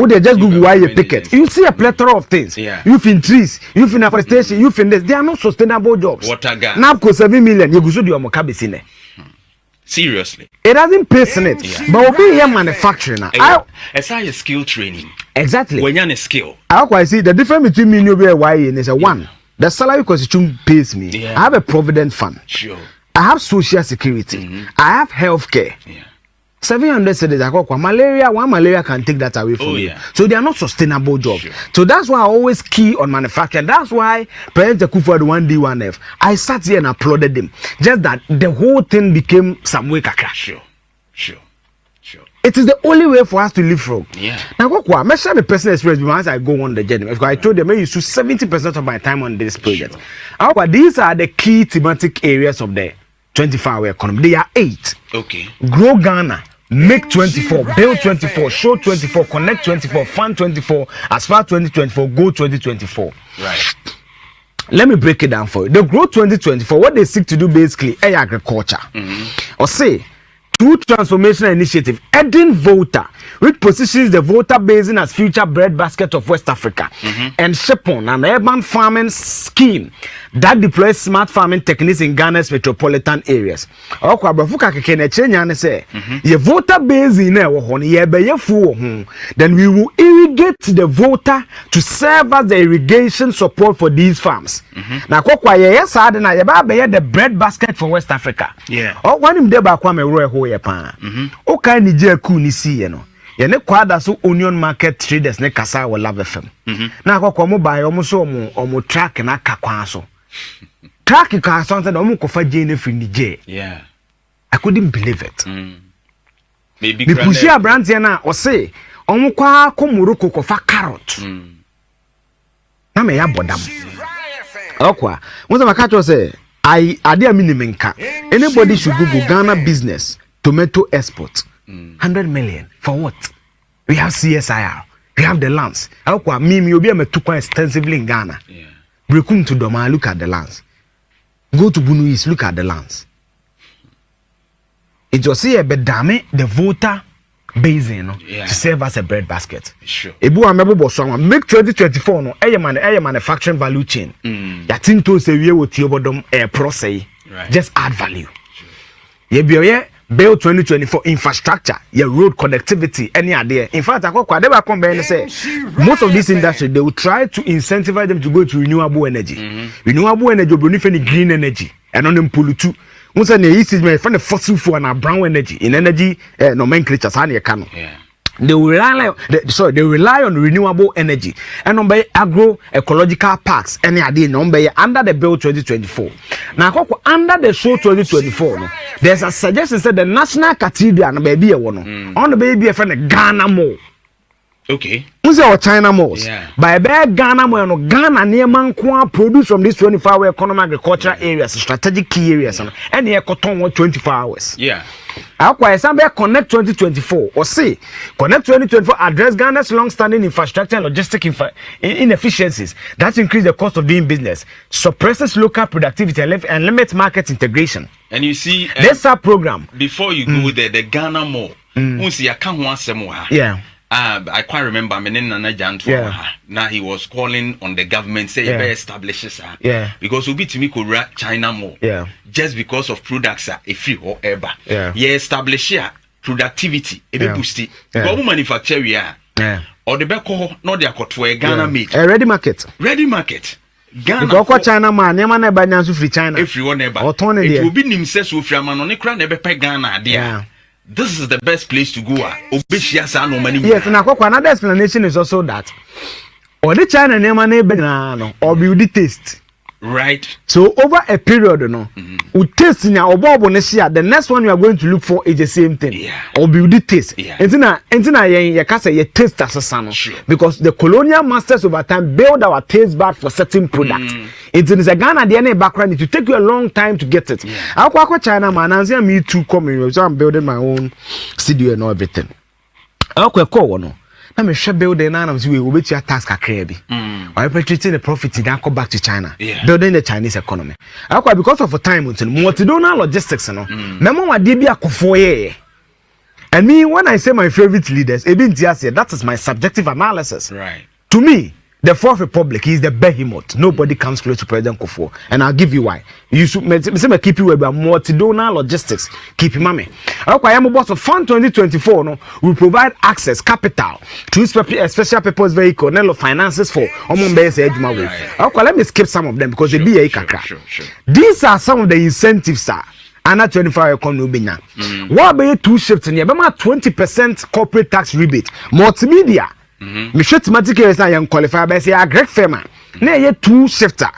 They just Google why you picket. You see a plethora of things. You've in trees, you've in afforestation, you've in this. They are not sustainable jobs. Now, 7 million, you go to your mokabisine. Seriously, it doesn't pay it. But we'll be here manufacturing. It's a skill training. Exactly. When you're a skill, I see the difference between me and you and is a one. The salary constitution pays me. I have a provident fund. Sure. I have social security. I have healthcare. 700 cities, one malaria can take that away from you. So they are not sustainable jobs. Sure. So that's why I always key on manufacturing. That's why President Akufo the 1D1F, I sat here and applauded them. Just that the whole thing became some way kaka. Sure. It is the only way for us to live from. Now, I measure the personal experience once I go on the journey. Because I told them I used to 70% of my time on this project. Sure. These are the key thematic areas of the 24-hour economy. They are 8. Okay. Grow Ghana. Make 24, build 24, show 24, connect 24, fund 24, aspire 2024, go 2024. Right. Let me break it down for you. The Grow 2024, what they seek to do basically is agriculture. Or say, through transformational initiative, Eden Volta, which positions the Volta Basin as future breadbasket of West Africa, and Shepon, an urban farming scheme that deploys smart farming techniques in Ghana's metropolitan areas. Then we will irrigate the Volta to serve as the irrigation support for these farms. Now, the breadbasket for West Africa. Okay, Nigeria kuni see ye ne kwada so onion market traders ne kasa wo Love FM. Na akwa mo buy omo so omo track na kakwan so. Track ka so that omo kofa jane free Nigeria. Yeah. I couldn't believe it. Maybe me push ya brand here na o say omo kwa ko Morocco kofa carrot. Na me ya bodam. Okwa. Mo say maka say I ade minimum. Anybody should Google Ghana business tomato export. 100 million for what? We have CSIR, we have the lands. Me will be a too extensively in Ghana. Brekum to Doma, look at the lands. Go to Bunu East, look at the lands. It was here, but damn it, the Volta Basin to serve as a breadbasket. Sure. Ebu amebo bosoma make 2024 no manufacturing value chain. Ya tinto se we wo tiobodom process. Just add value. Sure. Build 2024 infrastructure, your road connectivity, any idea. In fact, most of this industry they will try to incentivize them to go to renewable energy. Renewable energy will be green energy and on them pollutu. Once an east is from the fossil fuel and brown energy in energy nomenclature. They rely on renewable energy and on by agro ecological parks any idea under the bill 2024. Now under the show 2024 there's a suggestion that the national cathedral and baby on the baby a friend Ghana Mall. Okay. Who's our China malls? By Ghana Mall no Ghana near man produce from this 24-hour economic agricultural areas, strategic key areas and here cotton 24 hours. Akwa Somewhere Connect 2024 or say Connect 2024 address Ghana's long-standing infrastructure and logistic inefficiencies that increase the cost of doing business, suppresses local productivity and limits market integration. And you see, this program before you go there, the Ghana Mall. I quite remember Nana Jan now he was calling on the government say establishes because we to me could China more just because of products if you or ever establish productivity boost it go manufacture or the back not their cotton Ghana made ready market Ghana go China man never nyansu free China everyone never it will be nimses with man on never pay Ghana there. This is the best place to go. Yes, and another explanation is also that or the China name or beauty taste. Right. So over a period, we taste in your bob on the next one you are going to look for is the same thing. Or beauty taste. You can say you taste as a son. Because the colonial masters over time build our taste bud for certain products. It is a Ghana DNA background. It will take you a long time to get it. I'll go China man and say me too coming. So I'm building my own studio and everything. I'll go no. Now me share building and I'm saying we will be your task crazy. Or repatriating the profit then go back to China. Building the Chinese economy. I'll go because of a time until multi-donor logistics. No. Memo wa DB akufoye. And me when I say my favorite leaders, that is my subjective analysis. Right. To me. The Fourth Republic is the behemoth. Nobody comes close to President Kufuor. And I'll give you why. You should keep you about multi-donor logistics. Keep him, mommy. Okay, I'm about to fund 2024. No, we provide access, capital to special purpose vehicle, Nello finances for okay, let me skip some of them because they be a kakra. Sure. These are some of the incentives, sir. And at 25 economy. What about 2 shifts in here? 20% corporate tax rebate. Multimedia. Me short automatically say I am qualified by say a great firm. Na ye 2 shifter.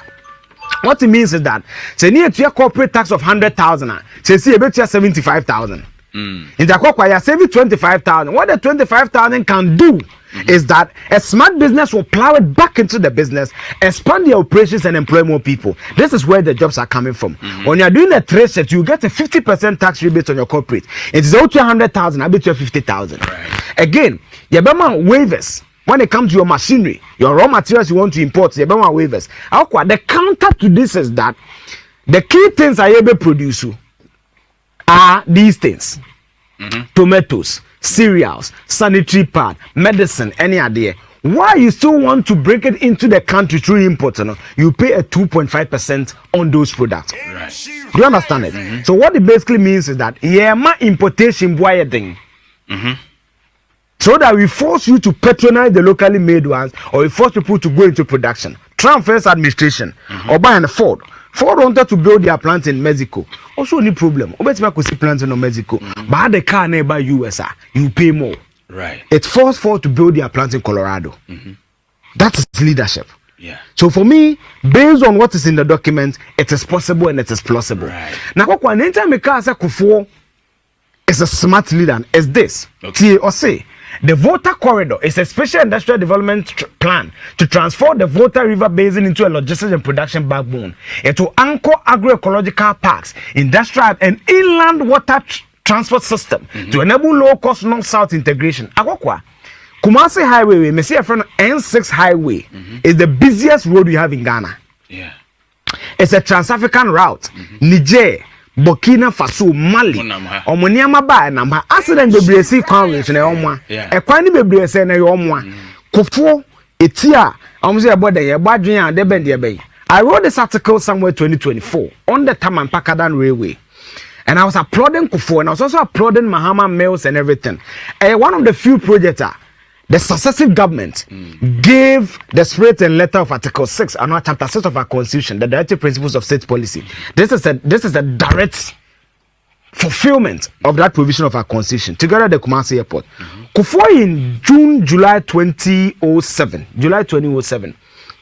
What it means is that say near to your corporate tax of 100,000, say see about 75,000. In the Akokwa you save 25,000. What the 25,000 can do is that a smart business will plow it back into the business, expand the operations and employ more people. This is where the jobs are coming from. When you are doing a trade set, you get a 50% tax rebate on your corporate. It is out to 100,000, I bet you 50,000. Again, you have waivers. When it comes to your machinery, your raw materials you want to import, you have waivers. The counter to this is that the key things I able produce are these things: tomatoes, cereals, sanitary pad, medicine, any idea. Why you still want to break it into the country through import? You pay a 2.5% on those products. Right. Do you understand it? So what it basically means is that my importation boy thing. So that we force you to patronize the locally made ones, or we force people to go into production. Trump first administration, or buy a Ford. Ford wanted to build their plant in Mexico. Also, any problem. Obetima could see plants in Mexico, but the car nearby USA, you pay more. Right. It forced Ford to build their plant in Colorado. That is leadership. Yeah. So for me, based on what is in the document, it is possible and it is plausible. Right. Now, when anytime a car says Kufuor is a smart leader, is this? Okay. Or say. The Volta Corridor is a special industrial development plan to transform the Volta River Basin into a logistics and production backbone. It will anchor agroecological parks, industrial and inland water transport system to enable low-cost north-south integration. Agokwa, Kumasi Highway, we may see a friend N6 Highway is the busiest road we have in Ghana. Yeah, it's a trans-African route. Niger, Burkina Faso, Mali, Omoniama ba na accident bebre si congress na omwa e kwan ni bebre se na omwa Kufuor etia omse e boda ye badwen a de bend ye be. I wrote this article somewhere 2024 on the Taman Pakadan Railway, and I was applauding Kufuor, and I was also applauding Mahama Mills and everything. One of the few projects the successive government gave the spirit and letter of Article 6 and Chapter 6 of our Constitution, the directive principles of state policy. This is a direct fulfillment of that provision of our Constitution, together with the Kumasi Airport. Kufuor in July 2007,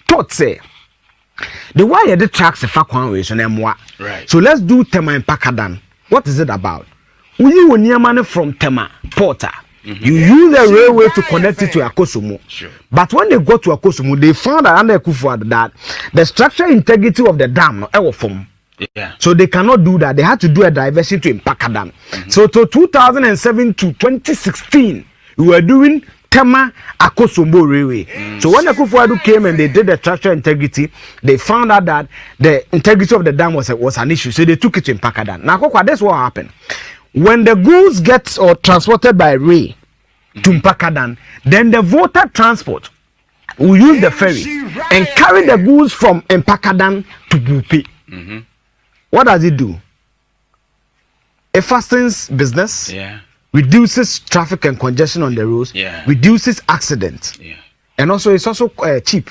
thought say, the why the tracks a fakwan way so nemwa. Right. So let's do Tema and Pakadan. What is it about? We will near money from Tema Porter. You use the railway to connect it to Akosumu. Sure. But when they got to Akosumu, they found that under Kufuor that the structural integrity of the dam form. Yeah. So they cannot do that. They had to do a diversion to Impakadan. So to 2007 to 2016, we were doing Tema Akosombo Railway. So when the Kufuor came and they did the structural integrity, they found out that the integrity of the dam was an issue. So they took it to Impakadan. Now, that's what happened. When the goods get or transported by rail to Mpakadan. Then the voter transport will use the ferry and carry the goods from Mpakadan to Bupe. What does it do? It fastens business, reduces traffic and congestion on the roads, reduces accidents, and also it's also cheap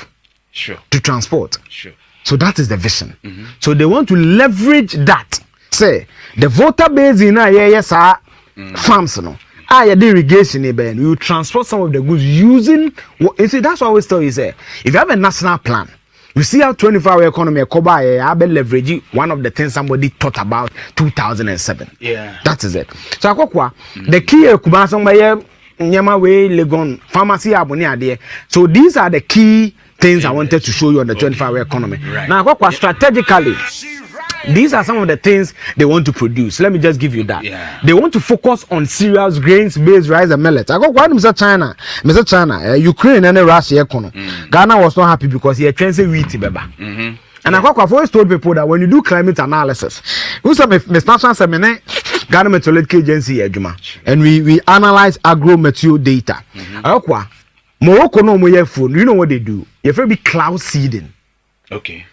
to transport. So that is the vision. So they want to leverage that. Say the voter base in farms, no. The irrigation, we will transport some of the goods using. You see, that's what I always tell you. Say, if you have a national plan, you see how 24-hour economy, I be leveraging one of the things somebody thought about 2007. That is it. So, the key Legon pharmacy abone. So these are the key things I wanted to show you on the 24-hour economy. Now, strategically, these are some of the things they want to produce. Let me just give you that. They want to focus on cereals, grains, maize, rice, and millet. I got one, Mr. China, Ukraine and Russia economy. Ghana was not happy because he had transferred wheat, beba. And I've always told people that when you do climate analysis, Ghana Meteorological Agency, and we analyze agro-meteo data. Morocco no more phone. You know what they do? You have to be cloud seeding. Okay.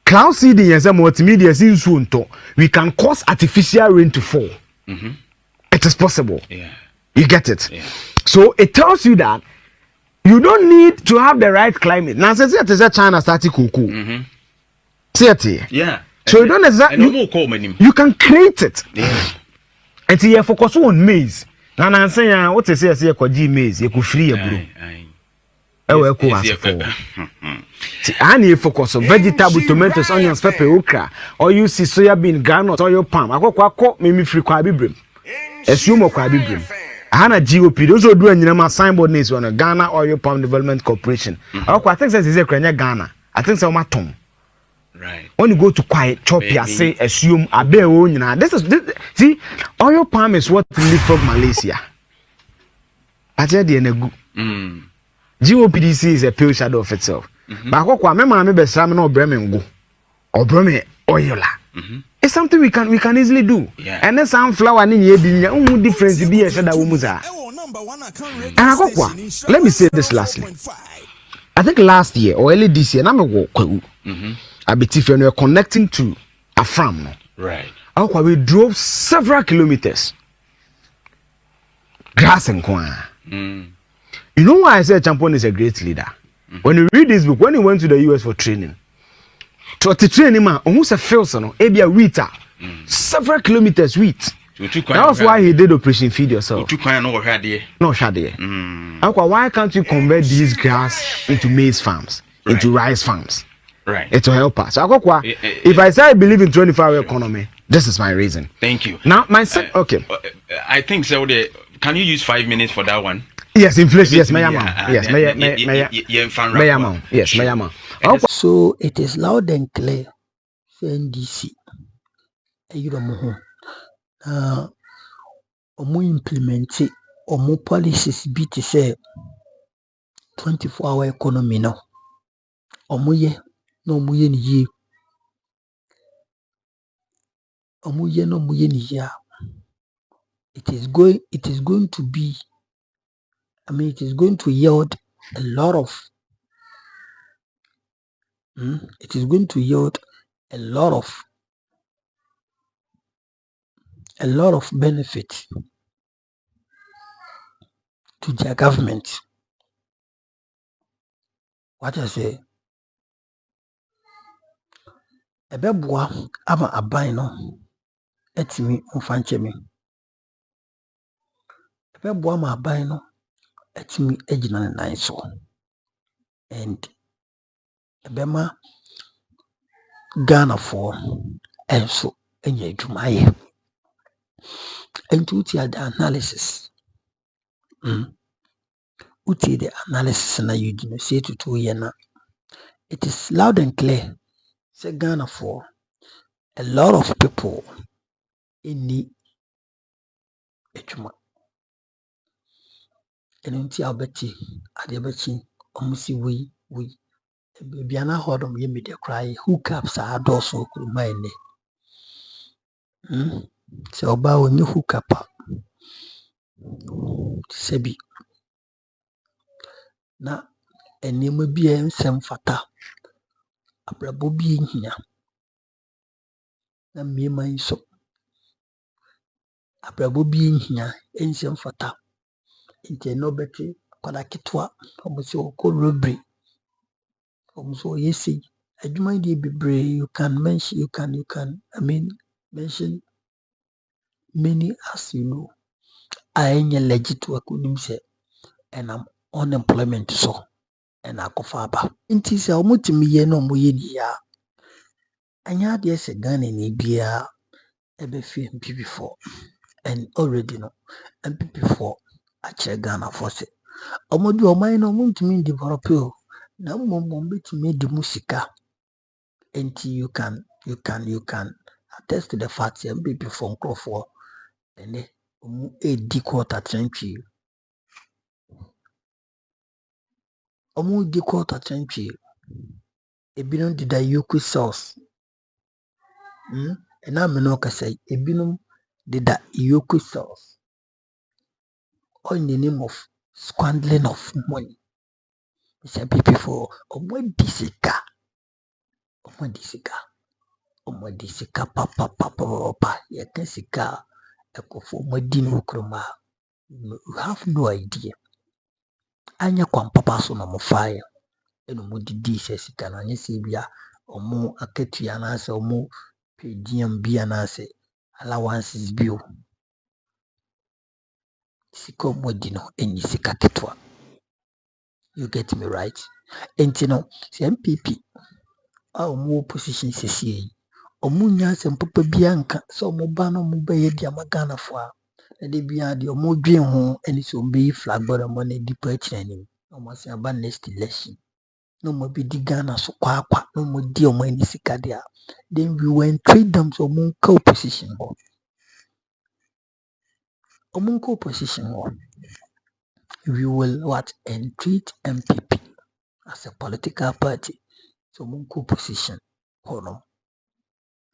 Cloud seeding is a multimedia soon. We can cause artificial rain to fall. It is possible. You get it? So it tells you that you don't need to have the right climate. Now, since it is a China static cocoa. See it? Yeah. So you don't exactly. You can create it. And you focus on maize. Now, I'm saying, what is it? You maize. You could free a blue. I need focus on vegetable, tomatoes, onions, pepper, okra, or you see soya bean, groundnut, or your palm. I go me free kwabi brim. Assume kwabi brim. I had a GOP. Those who do any signboard names on a Ghana Oil Palm Development Corporation. I think that's a Ghana. I think so. Right. When you go to quiet chop, you say assume a bear own. This see, oil palm is what live from Malaysia. I tell you, GOPDC is a pale shadow of itself. But I remember be salmon or bremen go or bremen oil. It's something we can easily do. And then sunflower in here difference be a shadow umuza. And let me say this lastly. I think last year or early this year, I bet if you're connecting to a farm, right? We drove several kilometers. Grass and corn. You know why I said Champon is a great leader? When you read this book, when he went to the US for training, to train him, almost a felson, a wheat, several kilometers wheat. That was why he did Operation Feed Yourself. No, Shadi. Why can't you convert these grass into maize farms, into rice farms? Right. It will help us. If I say I believe in 24-hour economy, this is my reason. Thank you. Now, okay. I think so. Can you use 5 minutes for that one? Yes, inflation. Yes, Mayama. Yes, Mayama. So it is loud and clear. NDC. Omu implement omu policies be to say 24-hour economy no. Omuye no muye ni ye. Omuye no muye ni ya. It is going to be. It is going to yield a lot of. It is going to yield a lot of benefit to their government. What I say? Ebebwa ama aban no etimi mfanche me. Ebebwa ama aban no etimi ejina nan so. And ebema Ghana for enso enye adwumaye. And uti the analysis. Uti the analysis na you say to 2 years na. It is loud and clear. Say Ghana for a lot of people in the ejuma. And unti abeti adebeti omusi we biana hodom ye media cry hookups are also kuruma ene. So oba onye hookup sebi na nneɛma bi a nsɛm fata abrabɔ bi nhia na mmarima nso abrabɔ bi nhia nsɛm fata nti ɛna ɔbɛte kwada ketewa ɔmo sɛ ɔkɔ robbery ɔmo sɛ ɔyɛ sei adwuma yi deɛ bebree you can mention many as you know a ɛnyɛ legit work onim sɛ ɛnam unemployment so ɛna akɔfa aba nti sɛ ɔmo tumi yɛ na ɔmo yɛ nie a ɛnyɛ adeɛ sɛ Ghana ni biara ɛbɛfi NPP foɔ and already no NPP foɔ akyerɛ Ghana foɔ sɛ ɔmo de ɔman no ɔmo ntumi develop o na mmom ɔmo betumi di mu sika nti you can attest to the fact sɛ NPP foɔ nkorɔfoɔ ɛnɛ ɔmo edi quarter century ɔmo di quarter century ebinom deda yoke cells ɛna amena ɔkasa yi ebinom deda yoke cells all in the name of squandering of money sɛ NPP foɔ ɔmo adi sika papapapa yɛka sika a ɛkɔfo ɔmo adi no kurom a you have no idea anyɛ kwan papa so na ɔmo faeɛ ɛna ɔmo didi sɛ sika no anyɛ sɛ bi a ɔmo akatua anaasɛ ɔmo per diem bi anaasɛ allowances bi o sika ɔmo adi no ɛnyɛ sika ketewa you get me right nti no sɛ NPP a ɔmo wɔ position sɛsie yi ɔmo nya asɛm papa bi anka sɛ ɔmo ba na ɔmo bɛyɛ de ama Ghanafoɔ a na de biara deɛ ɔmo dwen ho ɛne sɛ ɔmo bɛyi flag bɔ na ɔmo na di pa akyerɛ anim na ɔmo asan aba next election na ɔmo abɛdi Ghana so kwaakwa na ɔmo di ɔmo ani sika deɛ a then we will entreat them sɛ ɔmo nka opposition hɔ we will entreat NPP as a political party so ɔmo nka opposition hɔ no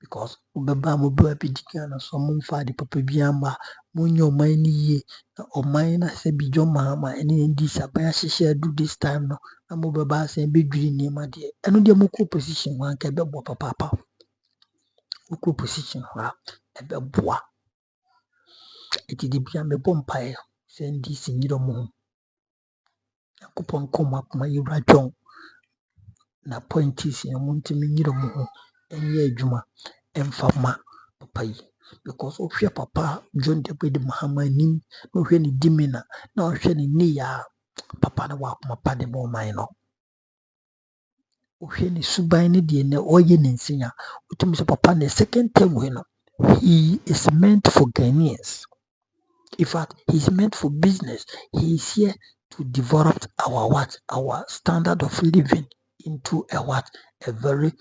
because ɔbɛba mo bɛ abɛdi Ghana so ɔmo mfa ade papa bi ama mo nyɛ ɔman no yie na ɔman no asɛ bi dwɔ mahama ɛne NDC aban ahyehyɛ adu this time no na mo bɛba asɛn bɛdwiri nneɛma deɛ ɛno deɛ mo kɔ opposition hɔ anka ɛbɛboa papaapa mo kɔ opposition hɔ a ɛbɛboa ɛti de bia mebɔ mpaeɛ sɛ NDC nyerɛ mo ho Nyankopɔn nka ɔmo akoma yɛwura dwɔn na appointees no ɔmo ntumi nyerɛ mo ho ɛnyɛ adwuma ɛmfa ma papa yi because wohwɛ papa John Debede Mahama anim na wohwɛ ne dimina na wohwɛ ne nneyɛe a papa no wɔ akoma pa de ma ɔman no wohwɛ ne suban ne deɛ nɛ ɔyɛ ne nsenya wotumi sɛ papa ne second term wei no he is meant for Ghanaians. In fact, he's meant for business. He is here to develop our standard of living into a very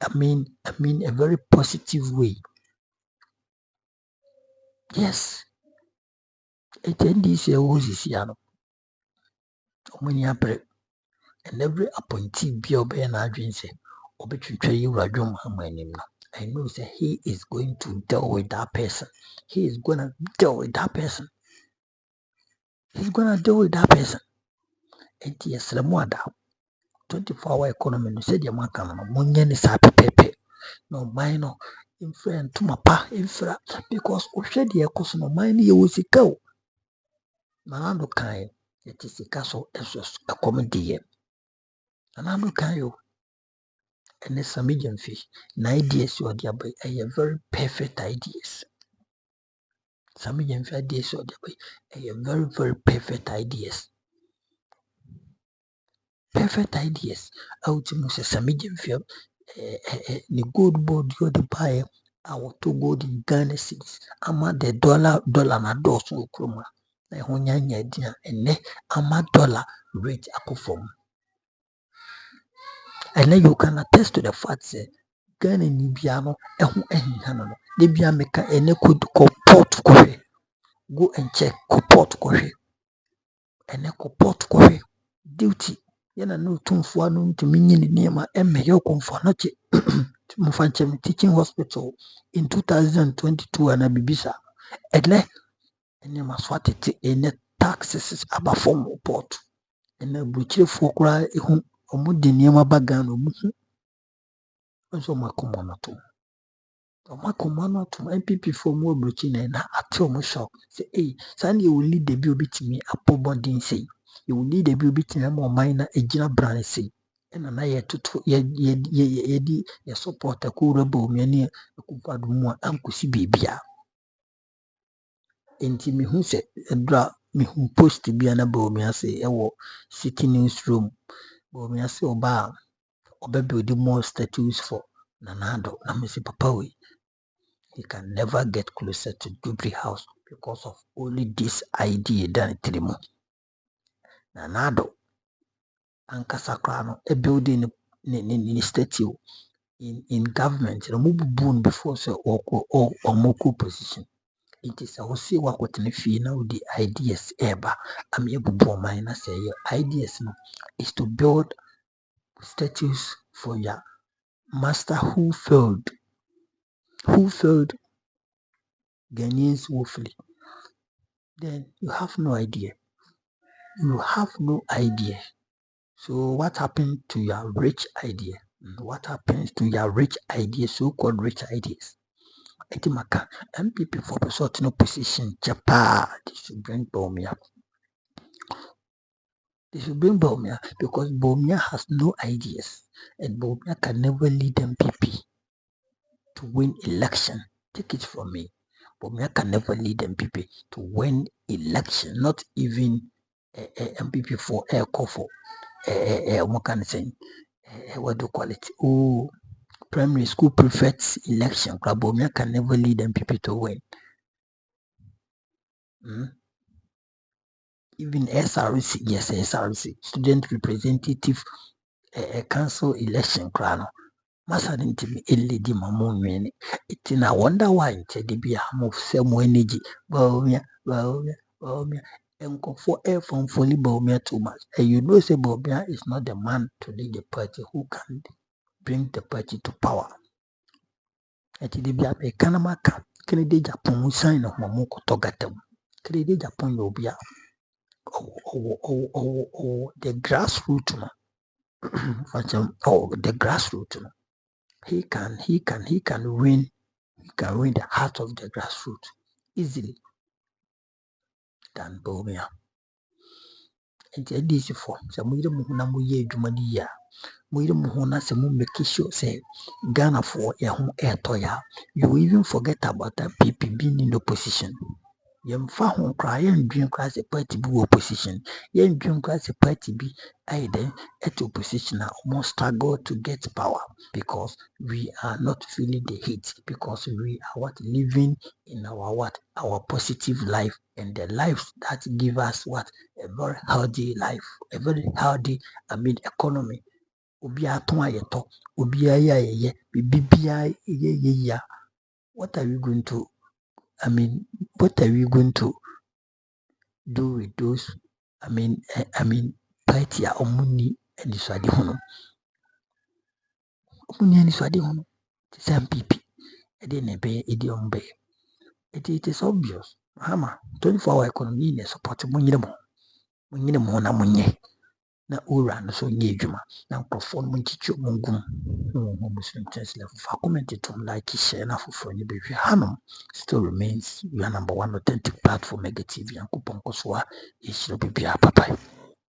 a very positive way. Yes. It NDC and every appointee be obey an agency or betray you I know that he is going to deal with that person. He is gonna deal with that person. He's gonna deal with that person. And yes, the more 24-hour economy no said your man can money is happy pepe. No minor infra to my pa infra because Oshedi Ekos no mine you was a go. Nanando kind it is a castle as a comedy. Nanando kind you and it's a medium fish. An ideas you are there by a very perfect ideas. Some medium ideas you are there by a very, very perfect ideas. Perfect ideas. Out to Moses some medium field. The gold board you the buy our two gold in Ghana cities. Ama the dollar na doors no kroma. Na honya nya dia ene ama dollar rate akofom. And then you can attest to the fact say Ghana ni bia no eho ehia no. De bia meka ene could comport kohwe. Go and check comport kohwe. Ene comport kohwe. Duty yana no tumfo anu ntumi nyi ne niema emme yo komfo no che Mfanchem teaching hospital in 2022 and Bibisa edle ene maswatete ene taxes abafom report ɛna aburukyirifoɔ koraa ehu ɔmo de nneɛma ba Ghana ɔmo hu nso ɔmo akoma no to NPP foɔ mu aburukyiri na ate ɔmo shock sɛ saa na yɛwɔ leader bi obetumi apɔ bɔden sei yɛwɔ leader bi obetumi ama ɔman na egyina brane sei ɛna na yɛtoto yɛdi yɛ support akɔwura Bawumia ne Akufo-Addo mu a ankosi beebia nti mehu sɛ ɛdura mehu post bi a na Bawumia sɛ ɛwɔ City Newsroom Bawumia sɛ ɔba a ɔbɛbuild more statues for Nana Addo na me sɛ papa wei he can never get closer to Dubri House because of only this idea that trimu. Nana Addo ankasa koraa no a building ni statue in government no mubu before so or moko position. It is a wasi wakotene fee now the ideas eba ami ebubu man say your ideas no is to build statues for your master who failed Ghanaians woefully. Then you have no idea. So what happened to your rich idea? What happens to your rich ideas, so-called rich ideas? Etimaka MPP for a certain opposition, Japan, they should bring Bawumia. Because Bawumia has no ideas, and Bawumia can never lead MPP to win election. Take it from me. Bawumia can never lead MPP to win election, not even MPP for air coffee. What can I say? What do you call it? Oh, primary school prefects election. Bawumia can never lead MPP to win. Even SRC, yes, SRC, student representative council election. Masa didn't me a lady mamun. It's in a wonder why Teddy be a move some energy. Bawumia. And go for air from fully Bawumia too much. And you know, say Bawumia is not the man to lead the party who can bring the party to power. And the be a Kanamaka, Kennedy Japan sign of Mamoko Togatem. Kennedy Japan will be the grassroots. The grassroots. He can win the heart of the grassroots easily than Bawumia. And the NDC for some way muhuna muye jumaniya. Muye muhuna se mu make sure say Ghana for ya home air toya. You even forget about that PP being in opposition. Yemfa ho kra yen dwin kra se party bi opposition. Yen dwin kra se party bi aiden at opposition almost struggle to get power because we are not feeling the heat because we are living in our positive life and the life that give us a very healthy life, a very healthy economy. Obi aton ayeto, obi aye bibia ye. What are we going to do with those? Party omuni and swadi hono. Omuni and swadi hono. It's MPP. It is obvious. Hama 24-hour economy ne support munyiremo na munye. Na ura no so nye adwuma. Na nkrofo no munchichu mungum. No Muslim church level. For comment it on like share na for any baby. Hanom still remains your number one authentic platform Mega TV and Kupon Koswa is your baby. Bye bye.